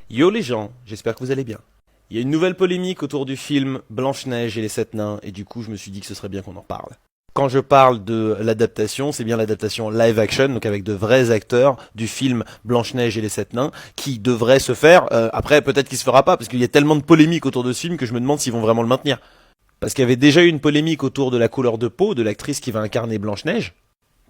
Yo les gens, j'espère que vous allez bien. Il y a une nouvelle polémique autour du film Blanche-Neige et les Sept Nains, et du coup je me suis dit que ce serait bien qu'on en parle. Quand je parle de l'adaptation, c'est bien l'adaptation live action, donc avec de vrais acteurs du film Blanche-Neige et les Sept Nains, qui devrait se faire. Après, peut-être qu'il se fera pas, parce qu'il y a tellement de polémiques autour de ce film que je me demande s'ils vont vraiment le maintenir. Parce qu'il y avait déjà eu une polémique autour de la couleur de peau de l'actrice qui va incarner Blanche-Neige,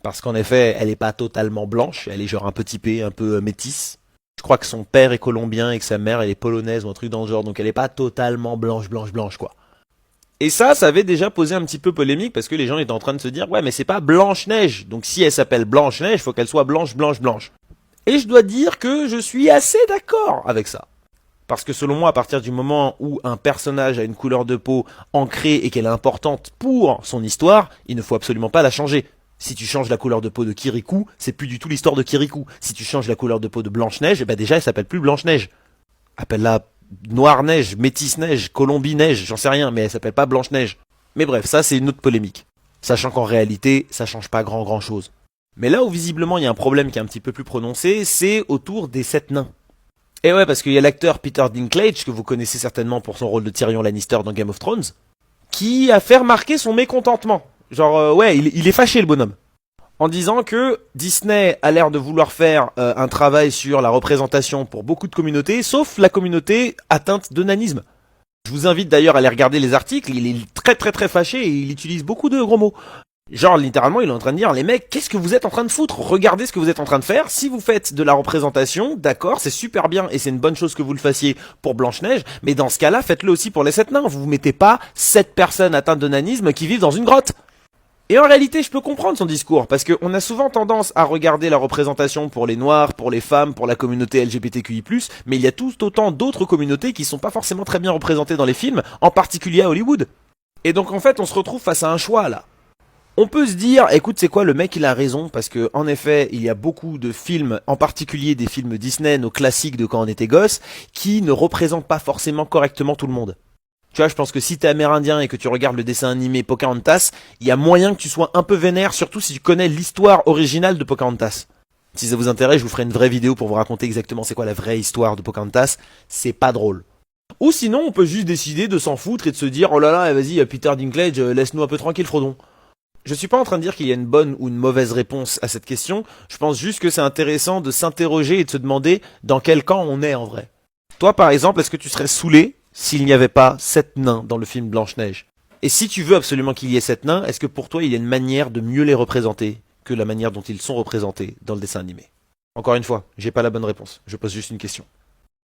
parce qu'en effet, elle est pas totalement blanche, elle est genre un peu typée, un peu métisse. Je crois que son père est colombien et que sa mère elle est polonaise ou un truc dans le genre, donc elle est pas totalement blanche quoi. Et ça avait déjà posé un petit peu polémique parce que les gens étaient en train de se dire ouais mais c'est pas Blanche-Neige, donc si elle s'appelle Blanche-Neige, faut qu'elle soit blanche. Et je dois dire que je suis assez d'accord avec ça. Parce que selon moi, à partir du moment où un personnage a une couleur de peau ancrée et qu'elle est importante pour son histoire, il ne faut absolument pas la changer. Si tu changes la couleur de peau de Kirikou, c'est plus du tout l'histoire de Kirikou. Si tu changes la couleur de peau de Blanche-Neige, bah déjà elle s'appelle plus Blanche-Neige. Appelle-la Noire-Neige, Métis-Neige, Colombie-Neige, j'en sais rien, mais elle s'appelle pas Blanche-Neige. Mais bref, ça c'est une autre polémique. Sachant qu'en réalité, ça change pas grand chose. Mais là où visiblement il y a un problème qui est un petit peu plus prononcé, c'est autour des sept nains. Et ouais, parce qu'il y a l'acteur Peter Dinklage, que vous connaissez certainement pour son rôle de Tyrion Lannister dans Game of Thrones, qui a fait remarquer son mécontentement. Genre, ouais, il est fâché le bonhomme. En disant que Disney a l'air de vouloir faire un travail sur la représentation pour beaucoup de communautés, sauf la communauté atteinte de nanisme. Je vous invite d'ailleurs à aller regarder les articles, il est très fâché et il utilise beaucoup de gros mots. Genre littéralement il est en train de dire les mecs qu'est-ce que vous êtes en train de foutre, regardez ce que vous êtes en train de faire, si vous faites de la représentation, d'accord c'est super bien et c'est une bonne chose que vous le fassiez pour Blanche-Neige, mais dans ce cas-là faites-le aussi pour les sept nains, vous mettez pas 7 personnes atteintes de nanisme qui vivent dans une grotte. Et en réalité je peux comprendre son discours, parce qu'on a souvent tendance à regarder la représentation pour les noirs, pour les femmes, pour la communauté LGBTQI+, mais il y a tout autant d'autres communautés qui sont pas forcément très bien représentées dans les films, en particulier à Hollywood. Et donc en fait on se retrouve face à un choix là. On peut se dire, écoute, c'est quoi, le mec il a raison, parce que en effet, il y a beaucoup de films, en particulier des films Disney, nos classiques de quand on était gosse, qui ne représentent pas forcément correctement tout le monde. Tu vois, je pense que si t'es amérindien et que tu regardes le dessin animé Pocahontas, il y a moyen que tu sois un peu vénère, surtout si tu connais l'histoire originale de Pocahontas. Si ça vous intéresse, je vous ferai une vraie vidéo pour vous raconter exactement c'est quoi la vraie histoire de Pocahontas. C'est pas drôle. Ou sinon, on peut juste décider de s'en foutre et de se dire, oh là là, vas-y, Peter Dinklage, laisse-nous un peu tranquille, Frodon. Je suis pas en train de dire qu'il y a une bonne ou une mauvaise réponse à cette question, je pense juste que c'est intéressant de s'interroger et de se demander dans quel camp on est en vrai. Toi par exemple, est-ce que tu serais saoulé s'il n'y avait pas 7 nains dans le film Blanche-Neige? Et si tu veux absolument qu'il y ait 7 nains, est-ce que pour toi il y a une manière de mieux les représenter que la manière dont ils sont représentés dans le dessin animé? Encore une fois, j'ai pas la bonne réponse, je pose juste une question.